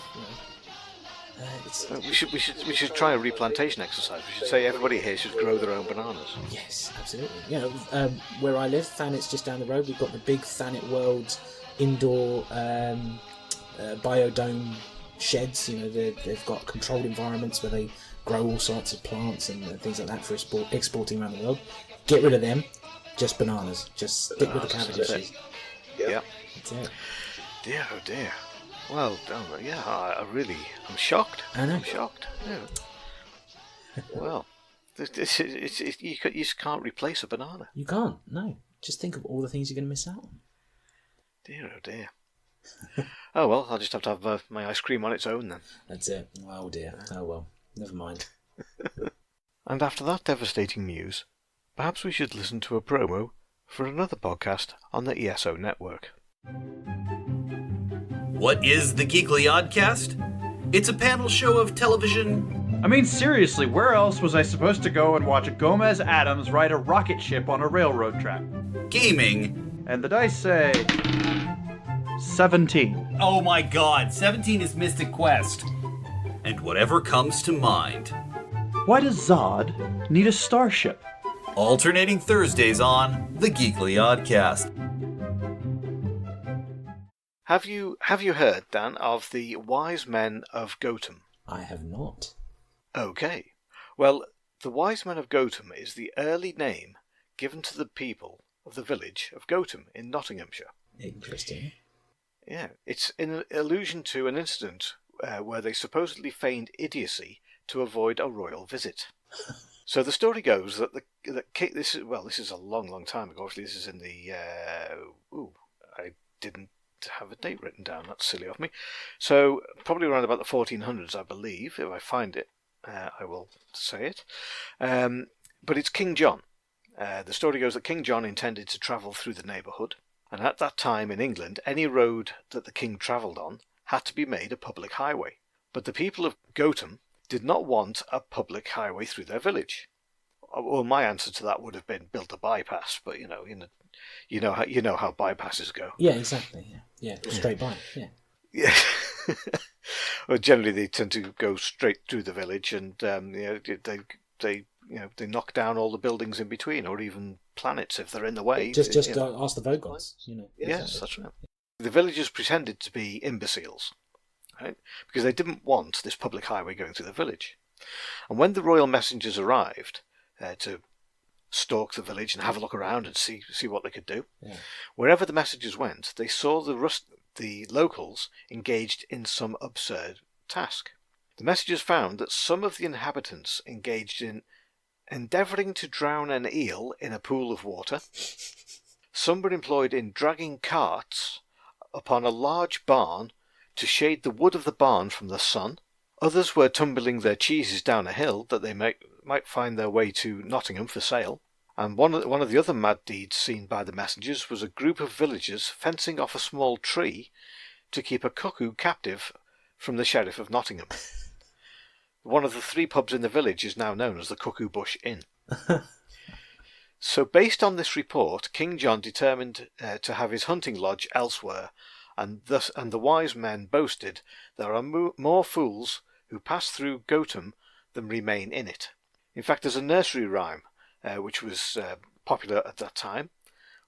We should try a replantation exercise. We should say everybody here should grow their own bananas. Yes, absolutely. Where I live, Thanet's just down the road. We've got the big Thanet World indoor biodome sheds. They've got controlled environments where they grow all sorts of plants and things like that for exporting around the world. Get rid of them. Just bananas. Just stick with the Cavendishes. Yeah. That's it. Dear, oh dear. Well, I'm shocked. I know. I'm shocked. Yeah. Well, you just can't replace a banana. You can't, no. Just think of all the things you're going to miss out on. Dear, oh dear. Oh well, I'll just have to have my ice cream on its own then. That's it. Oh dear. Oh well. Never mind. And after that devastating news, perhaps we should listen to a promo for another podcast on the ESO network. What is the Geekly Oddcast? It's a panel show of television. I mean, seriously, where else was I supposed to go and watch Gomez Adams ride a rocket ship on a railroad track? Gaming. And the dice say 17. Oh my god, 17 is Mystic Quest. And whatever comes to mind. Why does Zod need a starship? Alternating Thursdays on the Geekly Oddcast. Have you heard, Dan, of the Wise Men of Gotham? I have not. Okay. Well, the Wise Men of Gotham is the early name given to the people of the village of Gotham in Nottinghamshire. Interesting. Yeah, it's in allusion to an incident where they supposedly feigned idiocy to avoid a royal visit. So the story goes that this is a long time ago. Actually, this is in the I didn't have a date written down. That's silly of me. So probably around about the 1400s, I believe. If I find it, I will say it. But it's King John. The story goes that King John intended to travel through the neighbourhood, and at that time in England, any road that the king travelled on had to be made a public highway. But the people of Gotham did not want a public highway through their village. Well, my answer to that would have been build a bypass, but you know how bypasses go. Yeah, exactly. Yeah, straight by. Yeah. Yeah. Well, generally they tend to go straight through the village, and they knock down all the buildings in between, or even planets if they're in the way. Just ask the Vogons. Yes, that's right. The villagers pretended to be imbeciles, right? Because they didn't want this public highway going through the village. And when the royal messengers arrived to stalk the village and have a look around and see what they could do, wherever the messengers went, they saw the locals engaged in some absurd task. The messengers found that some of the inhabitants engaged in endeavouring to drown an eel in a pool of water. Some were employed in dragging carts upon a large barn to shade the wood of the barn from the sun. Others were tumbling their cheeses down a hill that they might find their way to Nottingham for sale. And one of the other mad deeds seen by the messengers was a group of villagers fencing off a small tree to keep a cuckoo captive from the Sheriff of Nottingham. One of the 3 pubs in the village is now known as the Cuckoo Bush Inn. So based on this report, King John determined to have his hunting lodge elsewhere, and the wise men boasted, there are more fools who pass through Gotham than remain in it. In fact, there's a nursery rhyme, which was popular at that time,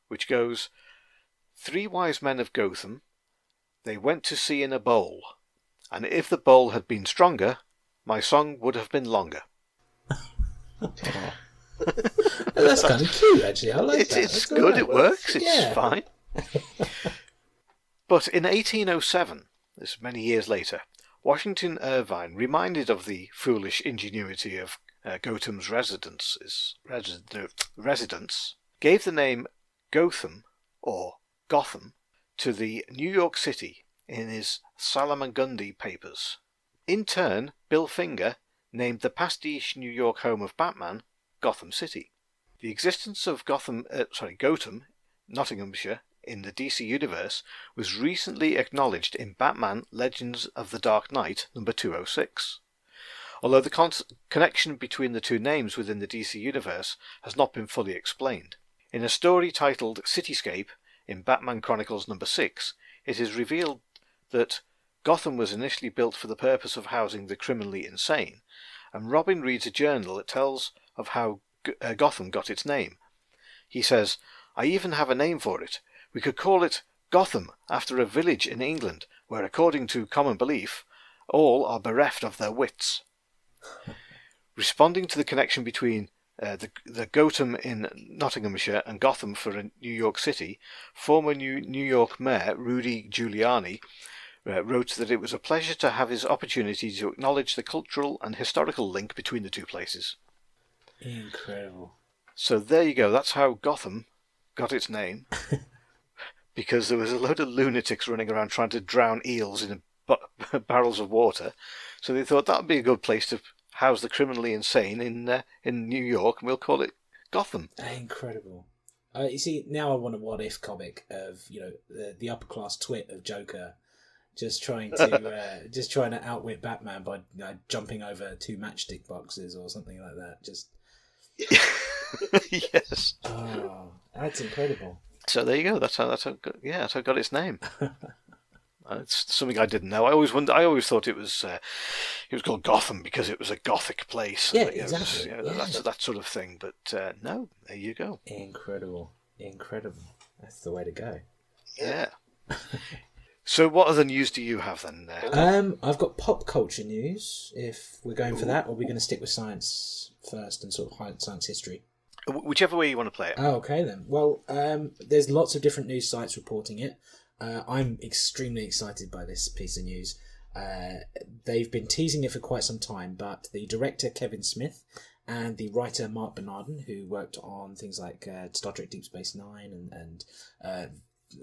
which goes, 3 wise men of Gotham, they went to sea in a bowl, and if the bowl had been stronger, my song would have been longer. That's kind of cute, actually. I like that. It's good, it works, it's fine. But in 1807, this is many years later, Washington Irvine, reminded of the foolish ingenuity of Gotham's residents, gave the name Gotham, or Gotham, to the New York City in his Salamangundi papers. In turn, Bill Finger named the pastiche New York home of Batman Gotham City. The existence of Gotham, Nottinghamshire, in the DC universe was recently acknowledged in Batman Legends of the Dark Knight number 206. Although the connection between the 2 names within the DC universe has not been fully explained. In a story titled Cityscape in Batman Chronicles number 6, it is revealed that Gotham was initially built for the purpose of housing the criminally insane, and Robin reads a journal that tells of how Gotham got its name. He says, I even have a name for it. We could call it Gotham, after a village in England where, according to common belief, all are bereft of their wits. Responding to the connection between the Gotham in Nottinghamshire and Gotham for New York City, former New York Mayor Rudy Giuliani wrote that it was a pleasure to have his opportunity to acknowledge the cultural and historical link between the 2 places. Incredible. So there you go, that's how Gotham got its name. Because there was a load of lunatics running around trying to drown eels in barrels of water. So they thought that would be a good place to house the criminally insane in New York, and we'll call it Gotham. Incredible. You see, now I want a what if comic of the upper class twit of Joker, just trying to outwit Batman by jumping over 2 matchstick boxes or something like that. Just yes. Oh, that's incredible. So there you go. That's how it got its name. It's something I didn't know. I always thought it was called Gotham because it was a gothic place. Yeah, exactly. That's that sort of thing. But no, there you go. Incredible. That's the way to go. Yeah. So what other news do you have then? I've got pop culture news. If we're going for that, or are we going to stick with science first and sort of science history? Whichever way you want to play it. Oh, okay then. Well, there's lots of different news sites reporting it. I'm extremely excited by this piece of news. They've been teasing it for quite some time, but the director Kevin Smith and the writer Mark Bernardin, who worked on things like Star Trek Deep Space Nine and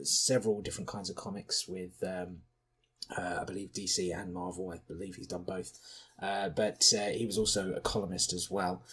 several different kinds of comics with, I believe, DC and Marvel. I believe he's done both. But he was also a columnist as well.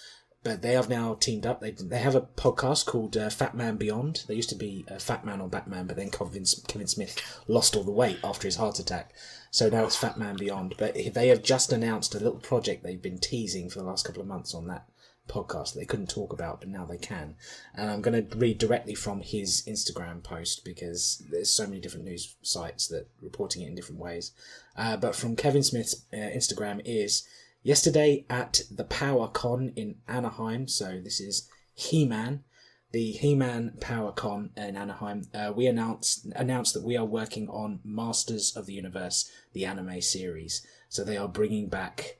But they have now teamed up. They have a podcast called Fat Man Beyond. There used to be Fat Man or Batman, but then Kevin Smith lost all the weight after his heart attack. So now it's Fat Man Beyond. But they have just announced a little project they've been teasing for the last couple of months on that podcast that they couldn't talk about, but now they can. And I'm going to read directly from his Instagram post because there's so many different news sites that are reporting it in different ways. But from Kevin Smith's Instagram is... Yesterday at the Power Con in Anaheim, so this is He-Man, the He-Man Power Con in Anaheim, we announced that we are working on Masters of the Universe, the anime series. So they are bringing back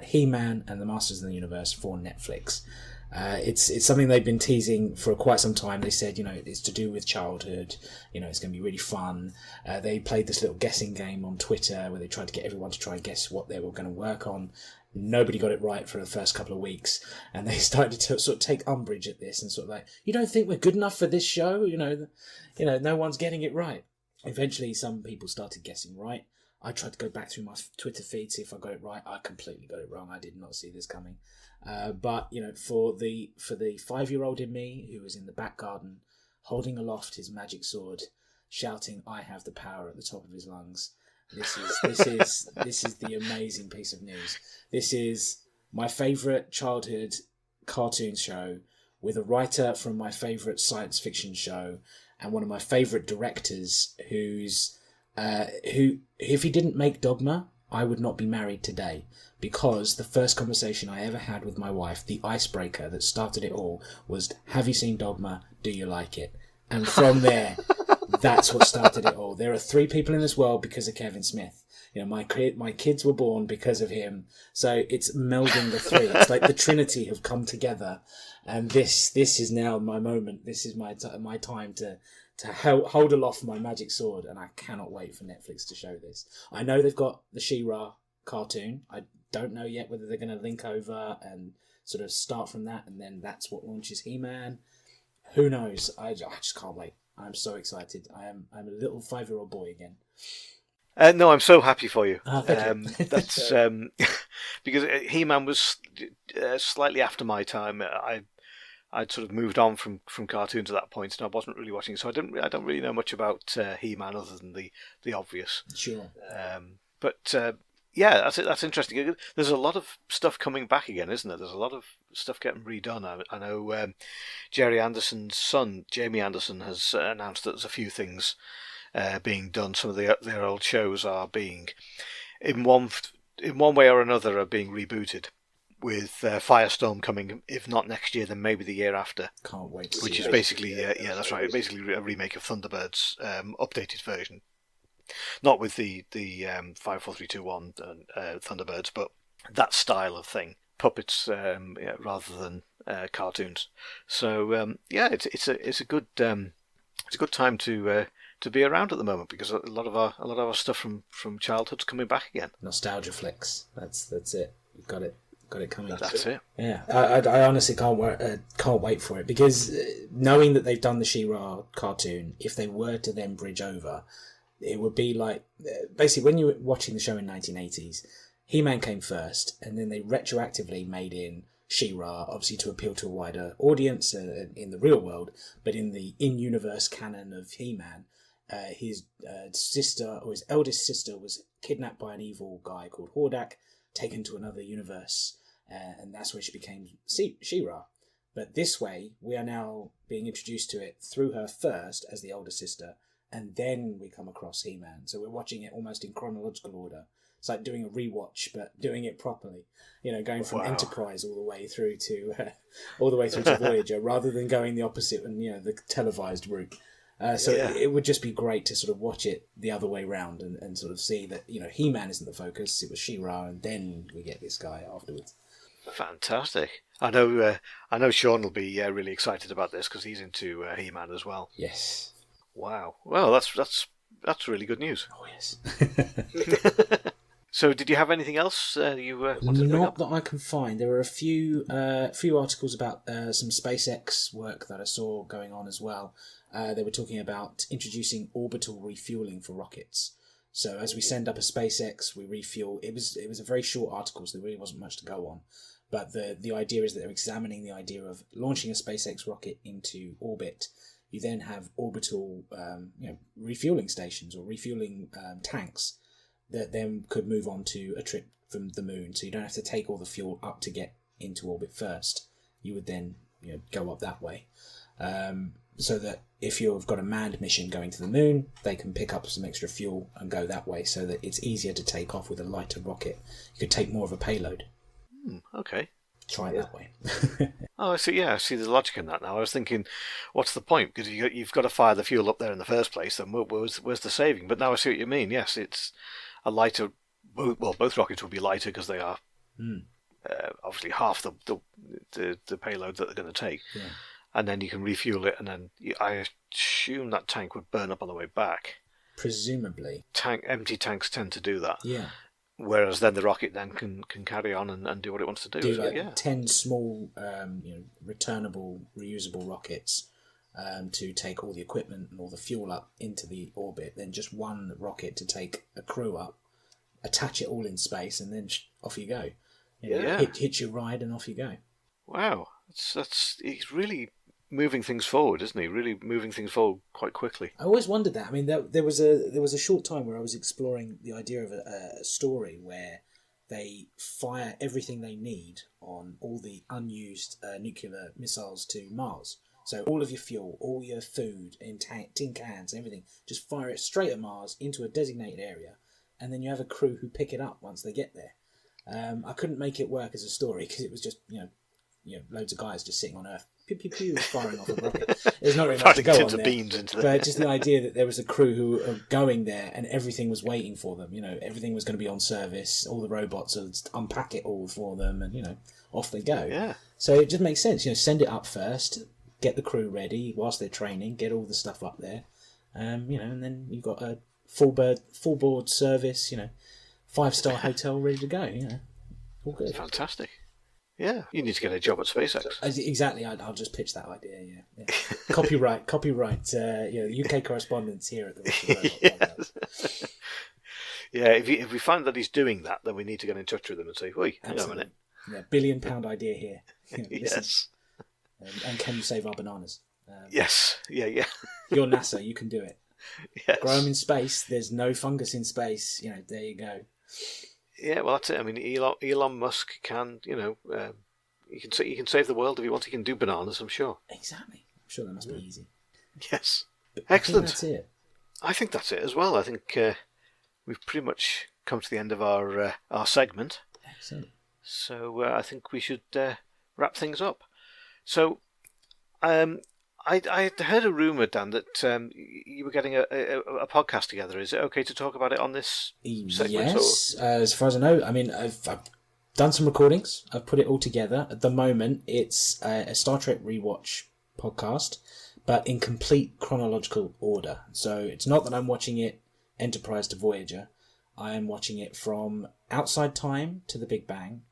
He-Man and the Masters of the Universe for Netflix. It's something they've been teasing for quite some time. They said, it's to do with childhood. It's going to be really fun. They played this little guessing game on Twitter where they tried to get everyone to try and guess what they were going to work on. Nobody got it right for the first couple of weeks, and they started to sort of take umbrage at this and sort of like, you don't think we're good enough for this show? No one's getting it right. Eventually, some people started guessing right. I tried to go back through my Twitter feed, see if I got it right. I completely got it wrong. I did not see this coming. But for the 5-year-old in me who was in the back garden, holding aloft his magic sword, shouting, "I have the power" at the top of his lungs. This is the amazing piece of news. This is my favourite childhood cartoon show with a writer from my favourite science fiction show and one of my favourite directors who if he didn't make Dogma, I would not be married today, because the first conversation I ever had with my wife, the icebreaker that started it all, was, "Have you seen Dogma? Do you like it?" And from there, that's what started it all. There are 3 people in this world because of Kevin Smith. My kids were born because of him. So it's melding the 3. It's like the Trinity have come together, and this is now my moment. This is my time to hold aloft my magic sword, and I cannot wait for Netflix to show this. I know they've got the She-Ra cartoon. I don't know yet whether they're going to link over and sort of start from that, and then that's what launches He-Man. Who knows? I just can't wait. I'm so excited. I'm a little 5-year-old boy again. No, I'm so happy for you. Thank you. That's because He-Man was slightly after my time. I'd sort of moved on from cartoons at that point, and I wasn't really watching. So I don't really know much about He-Man other than the obvious. Sure. But yeah, that's interesting. There's a lot of stuff coming back again, isn't there? There's a lot of stuff getting redone. I know Jerry Anderson's son, Jamie Anderson, has announced that there's a few things being done. Some of their old shows are being, in one way or another, are being rebooted. With Firestorm coming, if not next year, then maybe the year after. Can't wait to see which is it. basically, that's right, basically a remake of Thunderbird's updated version. Not with the 54321 Thunderbirds, but that style of thing, puppets rather than cartoons. So it's a good time to be around at the moment, because a lot of our stuff from childhood's coming back again. Nostalgia flicks. That's it. We've got it coming. That's it. Yeah, I honestly can't wait for it, because knowing that they've done the She-Ra cartoon, if they were to then bridge over, it would be like basically when you were watching the show in 1980s, He-Man came first, and then they retroactively made in She-Ra, obviously to appeal to a wider audience in the real world, but in the in-universe canon of He-Man, his sister, or his eldest sister, was kidnapped by an evil guy called Hordak, taken to another universe, and that's where she became She-Ra. But this way, we are now being introduced to it through her first as the older sister, and then we come across He-Man. So we're watching it almost in chronological order. It's like doing a rewatch, but doing it properly. Going from Enterprise all the way through to Voyager, rather than going the opposite and the televised route. It would just be great to sort of watch it the other way round and sort of see that He-Man isn't the focus. It was She-Ra, and then we get this guy afterwards. Fantastic. I know Sean will be really excited about this because he's into He-Man as well. Yes. Wow. Well, that's really good news. Oh yes. So, did you have anything else you wanted to bring Not up? that I can find. There were a few articles about some SpaceX work that I saw going on as well. They were talking about introducing orbital refueling for rockets. So as we send up a SpaceX, we refuel. It was a very short article, so there really wasn't much to go on. But the idea is that they're examining the idea of launching a SpaceX rocket into orbit. You then have orbital refueling stations or refueling tanks that then could move on to a trip from the moon. So you don't have to take all the fuel up to get into orbit first. You would then go up that way. So that if you've got a manned mission going to the moon, they can pick up some extra fuel and go that way, so that it's easier to take off with a lighter rocket. You could take more of a payload. Okay. Try it that way. Oh, I see. Yeah, I see the logic in that now. I was thinking, what's the point? Because you've got to fire the fuel up there in the first place, then where's the saving? But now I see what you mean. Yes, it's a lighter... Well, both rockets will be lighter because they are obviously half the payload that they're going to take. Yeah. And then you can refuel it, and then I assume that tank would burn up on the way back. Presumably. Empty tanks tend to do that. Yeah. Whereas then the rocket then can carry on and do what it wants to do. Do so, like 10 small, returnable, reusable rockets to take all the equipment and all the fuel up into the orbit. Then just one rocket to take a crew up, attach it all in space, and then off you go. Hit your ride and off you go. Wow, he's really moving things forward, isn't he? Really moving things forward quite quickly. I always wondered that. I mean, there was a short time where I was exploring the idea of a story where they fire everything they need on all the unused nuclear missiles to Mars. So all of your fuel, all your food in tin cans, everything, just fire it straight at Mars into a designated area, and then you have a crew who pick it up once they get there. I couldn't make it work as a story because it was just loads of guys just sitting on Earth, pew pew pew, firing off a rocket. There's not really much to go on there. Beans into but just the idea that there was a crew who were going there and everything was waiting for them. Everything was going to be on service. All the robots would unpack it all for them, and off they go. Yeah. So it just makes sense. Send it up first, get the crew ready whilst they're training, get all the stuff up there, and then you've got a full board service. 5-star hotel ready to go. All good. Fantastic. Yeah, you need to get a job at SpaceX. Exactly, I'll just pitch that idea. Yeah. Copyright. UK Correspondent here at the Yes. Yeah, if we find that he's doing that, then we need to get in touch with him and say, "Oi, hang on a minute." Yeah, £1 billion idea here. Yes. And can you save our bananas? Yes. Yeah. You're NASA, you can do it. Yes. Grow them in space. There's no fungus in space. There you go. Yeah, well, that's it. I mean, Elon Musk can, he can save the world if he wants. He can do bananas, I'm sure. Exactly. I'm sure that must be easy. Yes. But Excellent. I think that's it. I think that's it as well. I think we've pretty much come to the end of our segment. Excellent. So I think we should wrap things up. So I heard a rumour, Dan, that you were getting a podcast together. Is it okay to talk about it on this segment? Yes, as far as I know. I mean, I've done some recordings. I've put it all together. At the moment, it's a Star Trek rewatch podcast, but in complete chronological order. So it's not that I'm watching it Enterprise to Voyager. I am watching it from outside time to the Big Bang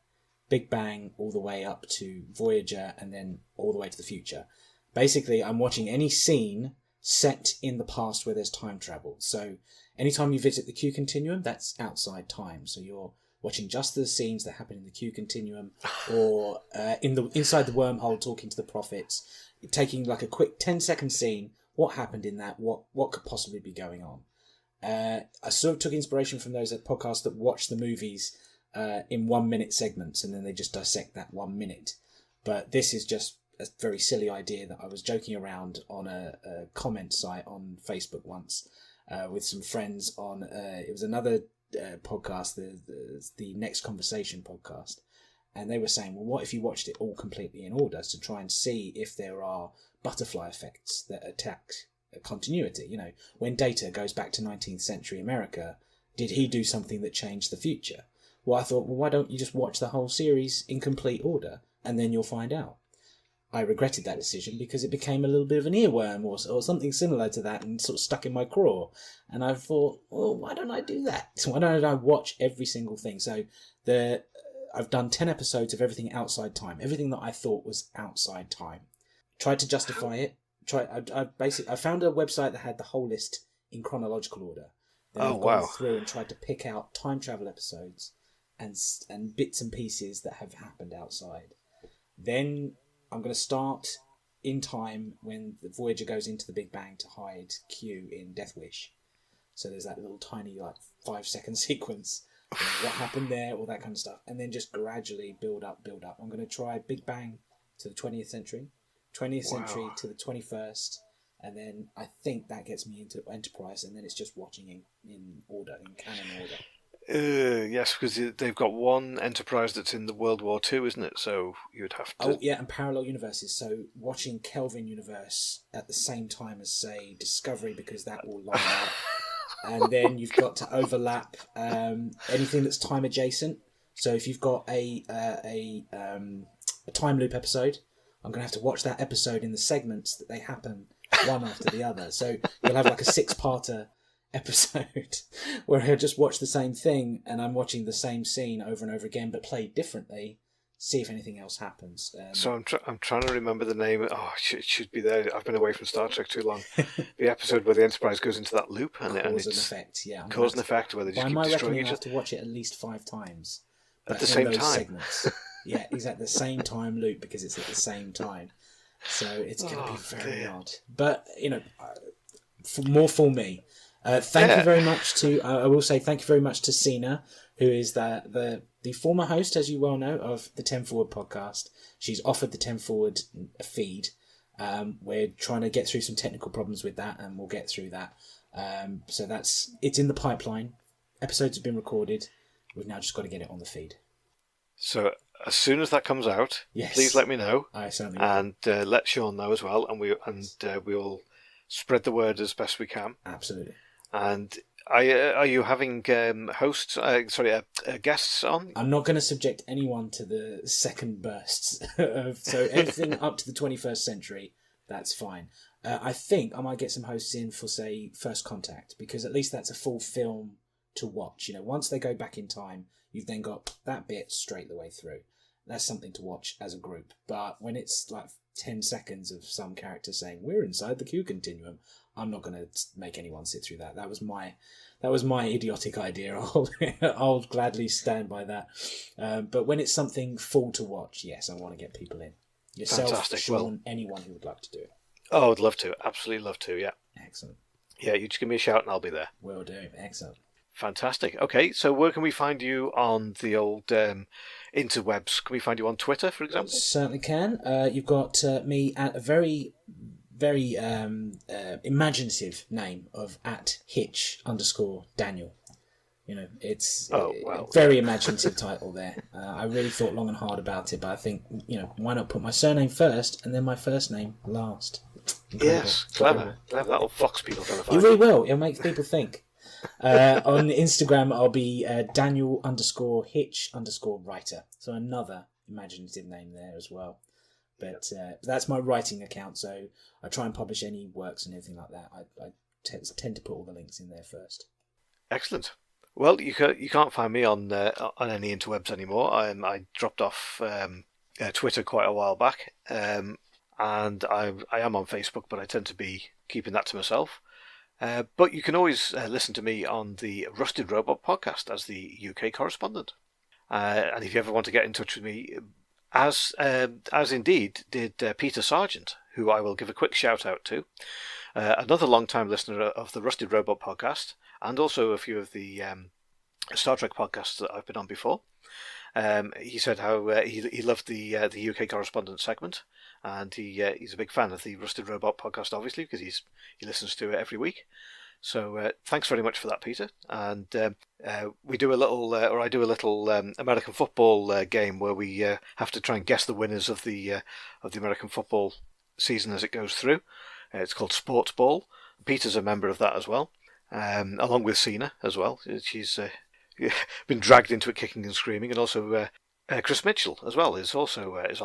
all the way up to Voyager, and then all the way to the future. Basically, I'm watching any scene set in the past where there's time travel. So anytime you visit the Q continuum, that's outside time. So you're watching just the scenes that happen in the Q continuum, or inside the wormhole talking to the prophets, taking like a quick 10-second scene. What happened in that? What could possibly be going on? I sort of took inspiration from those podcasts that watch the movies in 1 minute segments, and then they just dissect that 1 minute. But this is just a very silly idea that I was joking around on a comment site on Facebook once with some friends on. It was another podcast, the Next Conversation podcast, and they were saying, well, what if you watched it all completely in order to try and see if there are butterfly effects that attack continuity? You know, when Data goes back to 19th century America, did he do something that changed the future? Well, I thought, well, why don't you just watch the whole series in complete order, and then you'll find out. I regretted that decision because it became a little bit of an earworm or something similar to that, and sort of stuck in my craw. And I thought, well, why don't I do that? Why don't I watch every single thing? So I've done 10 episodes of everything outside time, everything that I thought was outside time. Tried to justify it. I found a website that had the whole list in chronological order. Then I've gone through and tried to pick out time travel episodes and bits and pieces that have happened outside. Then I'm going to start in time when the Voyager goes into the Big Bang to hide Q in Death Wish. So there's that little tiny 5-second sequence. What happened there, all that kind of stuff. And then just gradually build up. I'm going to try Big Bang to the 20th century, 20th century to the 21st. And then I think that gets me into Enterprise. And then it's just watching in order, in canon order. Yes, because they've got one Enterprise that's in the World War II, isn't it? So you'd have to... Oh, yeah, and parallel universes. So watching Kelvin Universe at the same time as, say, Discovery, because that will line up. And then you've got to overlap anything that's time adjacent. So if you've got a time loop episode, I'm going to have to watch that episode in the segments that they happen one after the other. So you'll have like a 6-parter episode where I'll just watch the same thing and I'm watching the same scene over and over again, but played differently. See if anything else happens. So I'm trying to remember the name. Oh, it should be there. I've been away from Star Trek too long. The episode where the Enterprise goes into that loop and cause it's effect. Yeah, cause and effect where they just keep destroying each other. I have to watch it at least 5 times at the same time. Segments. Yeah, exactly. The same time loop because it's at the same time. So it's going to be very odd. But more for me. Thank you very much to. I will say thank you very much to Sina, who is the former host, as you well know, of the 10 Forward podcast. She's offered the 10 Forward feed. We're trying to get through some technical problems with that, and we'll get through that. So it's in the pipeline. Episodes have been recorded. We've now just got to get it on the feed. So as soon as that comes out, yes, please let me know. I certainly will. And let Sean know as well, and we'll spread the word as best we can. Absolutely. And are you having guests on? I'm not going to subject anyone to the second bursts. So anything up to the 21st century, that's fine. I think I might get some hosts in for, say, First Contact, because at least that's a full film to watch. Once they go back in time, you've then got that bit straight the way through. That's something to watch as a group. But when it's like 10 seconds of some character saying, we're inside the Q continuum, I'm not going to make anyone sit through that. That was my idiotic idea. I'll gladly stand by that. But when it's something full to watch, yes, I want to get people in. Yourself, fantastic. Sean, anyone who would like to do it. Oh, I'd love to. Absolutely love to, yeah. Excellent. Yeah, you just give me a shout and I'll be there. Will do. Excellent. Fantastic. Okay, so where can we find you on the old interwebs? Can we find you on Twitter, for example? Certainly can. You've got me at a very, very imaginative name of @Hitch_Daniel. It's a very imaginative title there. I really thought long and hard about it, but I think, why not put my surname first and then my first name last? Incredible. Yes, clever. That'll fox people. It really will. It'll make people think. On Instagram, I'll be Daniel_Hitch_writer. So another imaginative name there as well. But that's my writing account, so I try and publish any works and everything like that. I tend to put all the links in there first. Excellent. Well, you can't find me on any interwebs anymore. I dropped off Twitter quite a while back, and I am on Facebook, but I tend to be keeping that to myself. But you can always listen to me on the Rusted Robot podcast as the UK Correspondant. And if you ever want to get in touch with me, as indeed did Peter Sargent, who I will give a quick shout out to, another long-time listener of the Rusted Robot podcast, and also a few of the Star Trek podcasts that I've been on before. He said how he loved the UK Correspondent segment, and he's a big fan of the Rusted Robot podcast, obviously, because he listens to it every week. So thanks very much for that, Peter. And we do a little, or I do a little American football game where we have to try and guess the winners of the American football season as it goes through. It's called Sports Ball. Peter's a member of that as well, along with Cena as well. She's been dragged into it kicking and screaming, and also Chris Mitchell as well is on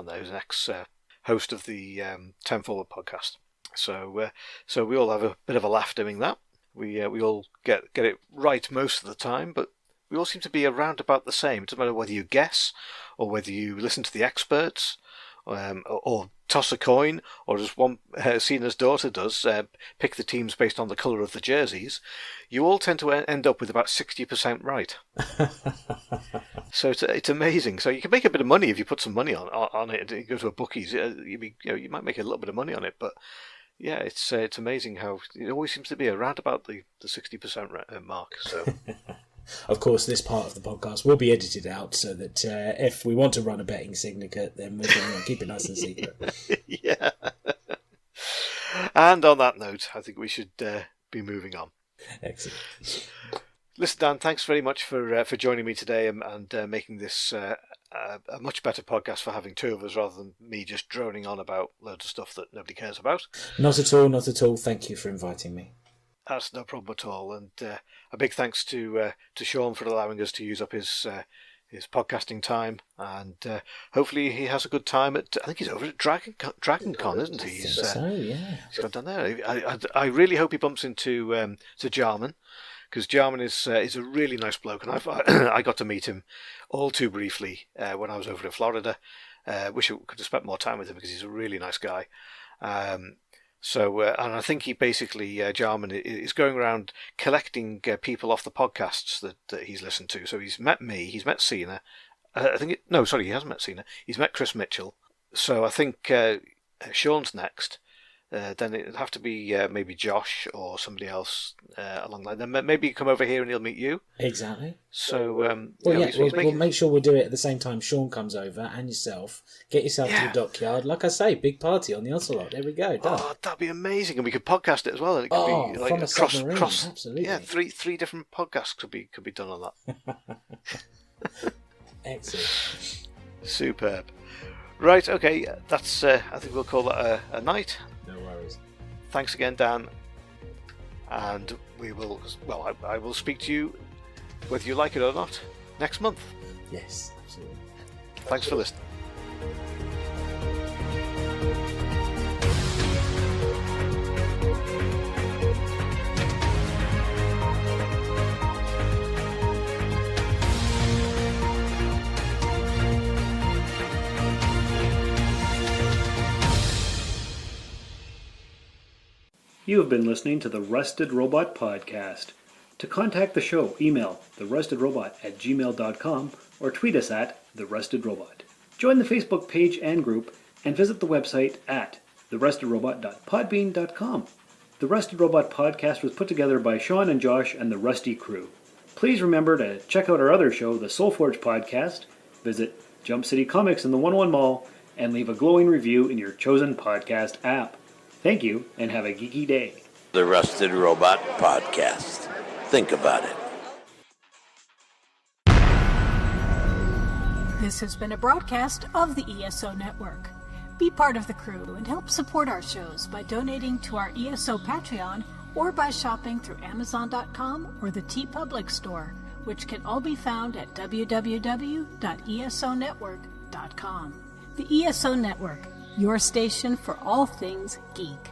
there. Who's an ex-host of the 10 Forward podcast. So we all have a bit of a laugh doing that. We all get it right most of the time, but we all seem to be around about the same. It doesn't matter whether you guess or whether you listen to the experts, or toss a coin, or as one Cena's daughter does, pick the teams based on the colour of the jerseys. You all tend to end up with about 60% right. So it's amazing. So you can make a bit of money if you put some money on it. You go to a bookies, you might make a little bit of money on it, but yeah, it's amazing how it always seems to be around about the 60% mark. So. Of course, this part of the podcast will be edited out so that if we want to run a betting syndicate, then we can keep it nice and secret. Yeah. And on that note, I think we should be moving on. Excellent. Listen, Dan, thanks very much for joining me today and making this a much better podcast for having two of us rather than me just droning on about loads of stuff that nobody cares about. Not at all, not at all. Thank you for inviting me. That's no problem at all. And a big thanks to Sean for allowing us to use up his podcasting time. And hopefully he has a good time I think he's over at DragonCon, isn't he? Yeah. He's gone down there. I really hope he bumps into Jarman, because Jarman is a really nice bloke, and I got to meet him all too briefly when I was over in Florida. Wish I could have spent more time with him because he's a really nice guy. So, and I think he basically, Jarman, is going around collecting people off the podcasts that he's listened to. So he's met me, he's met Cena. He hasn't met Cena. He's met Chris Mitchell. So I think Sean's next. Then it'd have to be maybe Josh or somebody else along that. Then maybe you come over here and he'll meet you. Exactly. So we'll make sure we'll do it at the same time Sean comes over and yourself. Get yourself to the dockyard. Like I say, big party on the Ocelot. There we go. Done. Oh, that'd be amazing, and we could podcast it as well. And it could be like from a submarine. Absolutely. Yeah, three different podcasts could be done on that. Excellent. Superb. Right. Okay. That's. I think we'll call that a night. No worries. Thanks again, Dan. And we will. Well, I will speak to you, whether you like it or not, next month. Yes, absolutely. Thanks for listening. You have been listening to the Rusted Robot Podcast. To contact the show, email therustedrobot@gmail.com or tweet us at therustedrobot. Join the Facebook page and group and visit the website at therustedrobot.podbean.com. The Rusted Robot Podcast was put together by Sean and Josh and the Rusty crew. Please remember to check out our other show, the Soulforge Podcast, visit Jump City Comics in the 101 Mall, and leave a glowing review in your chosen podcast app. Thank you, and have a geeky day. The Rusted Robot Podcast. Think about it. This has been a broadcast of the ESO Network. Be part of the crew and help support our shows by donating to our ESO Patreon or by shopping through Amazon.com or the TeePublic store, which can all be found at www.esonetwork.com. The ESO Network, your station for all things geek.